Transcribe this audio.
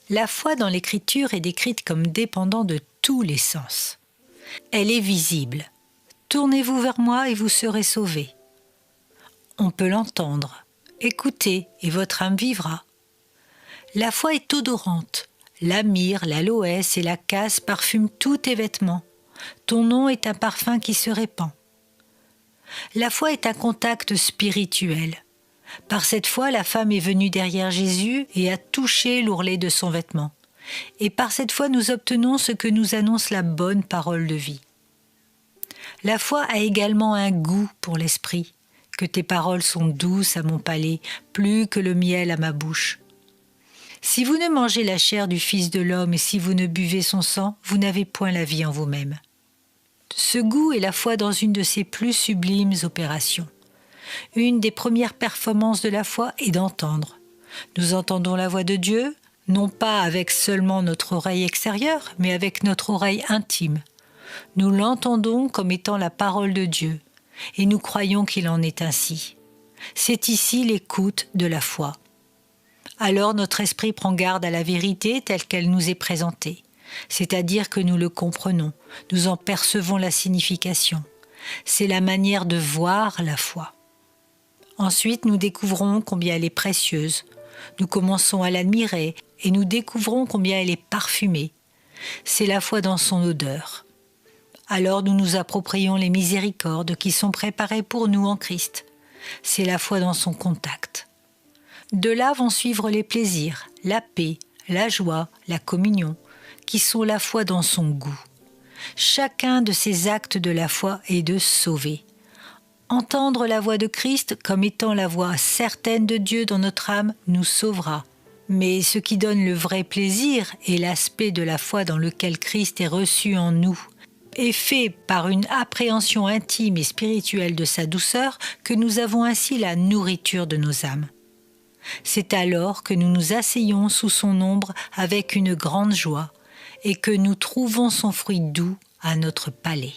La foi dans l'Écriture est décrite comme dépendant de tous les sens. Elle est visible. Tournez-vous vers moi et vous serez sauvés. On peut l'entendre. Écoutez et votre âme vivra. La foi est odorante. La myrrhe, l'aloès et la casse parfument tous tes vêtements. Ton nom est un parfum qui se répand. La foi est un contact spirituel. Par cette foi, la femme est venue derrière Jésus et a touché l'ourlet de son vêtement. Et par cette foi, nous obtenons ce que nous annonce la bonne parole de vie. La foi a également un goût pour l'esprit, que tes paroles sont douces à mon palais, plus que le miel à ma bouche. Si vous ne mangez la chair du Fils de l'homme et si vous ne buvez son sang, vous n'avez point la vie en vous-même. Ce goût est la foi dans une de ses plus sublimes opérations. Une des premières performances de la foi est d'entendre. Nous entendons la voix de Dieu, non pas avec seulement notre oreille extérieure, mais avec notre oreille intime. Nous l'entendons comme étant la parole de Dieu, et nous croyons qu'il en est ainsi. C'est ici l'écoute de la foi. Alors notre esprit prend garde à la vérité telle qu'elle nous est présentée, c'est-à-dire que nous le comprenons, nous en percevons la signification. C'est la manière de voir la foi. Ensuite, nous découvrons combien elle est précieuse. Nous commençons à l'admirer et nous découvrons combien elle est parfumée. C'est la foi dans son odeur. Alors nous nous approprions les miséricordes qui sont préparées pour nous en Christ. C'est la foi dans son contact. De là vont suivre les plaisirs, la paix, la joie, la communion, qui sont la foi dans son goût. Chacun de ces actes de la foi est de sauver. Entendre la voix de Christ comme étant la voix certaine de Dieu dans notre âme nous sauvera. Mais ce qui donne le vrai plaisir est l'aspect de la foi dans lequel Christ est reçu en nous, et fait par une appréhension intime et spirituelle de sa douceur que nous avons ainsi la nourriture de nos âmes. C'est alors que nous nous asseyons sous son ombre avec une grande joie et que nous trouvons son fruit doux à notre palais.